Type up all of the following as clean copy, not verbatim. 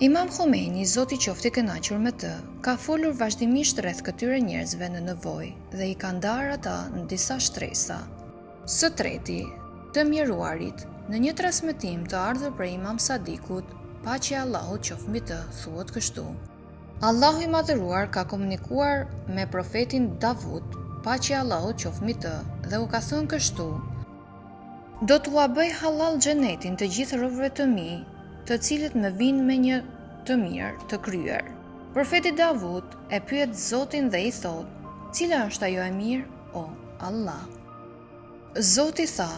Imam Khomeini, Zoti qoftë i kënaqur me të, ka folur vazhdimisht rreth këtyre njerëzve në nevojë dhe i ka ndarë ata në disa shtresa. Së treti, të mjeruarit, në një transmetim të ardhur prej Imam Sadikut, paqja e Allahut qoftë mbi të, thuhet kështu: Allahu i madhëruar ka komunikuar me profetin Davud, paqja e Allahut qoftë mbi të, dhe u ka thënë kështu: Do t'ua bëj halal xhenetin të gjithë robëve të mi, të cilët më vinë me një të mirë të kryer. Profeti Davud e pyet Zotin dhe i thot: Cila është ajo e mirë, o Allah? Zoti tha: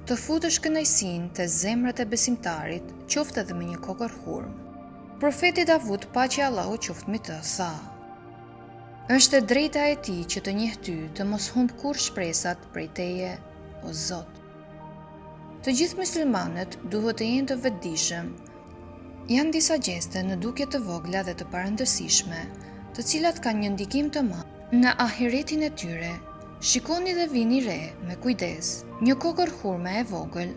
Të futësh kënaqësinë te zemrat e besimtarit, qoftë edhe me një kokër hurm. Profeti Davud, paqja e Allahut qoftë mbi të, tha: Është e drejta e tij që të njeh ty, të mos humb kurrë shpresat prej teje, o Zot. Të gjithë muslimanët duhet të jenë të vetëdijshëm. Janë disa gjeste në dukje të vogla dhe të parëndësishme, të cilat kanë një ndikim të madh në ahiretin e tyre. Shikoni dhe vini re me kujdes. Një kokër hurme e vogël,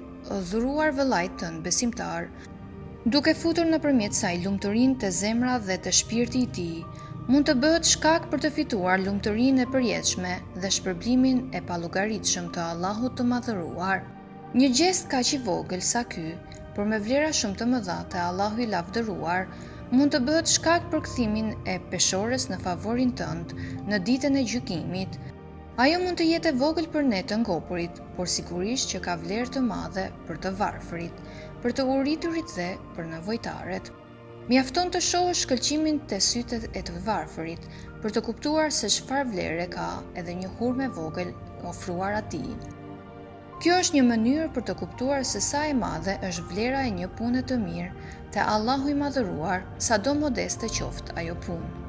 dhuruar vëllait tënd besimtar, duke futur nëpërmjet saj lumturinë te zemra dhe te shpirti i tij, mund të bëhet shkak për të fituar lumturinë e përjetshme dhe shpërblimin e pallogaritshëm të Allahut të madhëruar. Një gjest kaq i vogël sa ky, por me vlera shumë të mëdha te Allahu i lavdëruar, mund të bëhet shkak për kthimin e peshores në favorin tënd në ditën e gjykimit. Ajo mund të jetë e vogël për ne të ngopurit, por sigurisht që ka vlerë të madhe për të varfërit, për të urriturit dhe për nevojtarët. Mjafton të shohësh shkëlqimin te sytë e të varfërit për të kuptuar se çfarë vlere ka edhe një hurmë e vogël ofruar atij. Kjo është një mënyrë për të kuptuar se sa e madhe është vlera e një pune të mirë te Allahu i madhëruar, sado modeste qoftë ajo punë.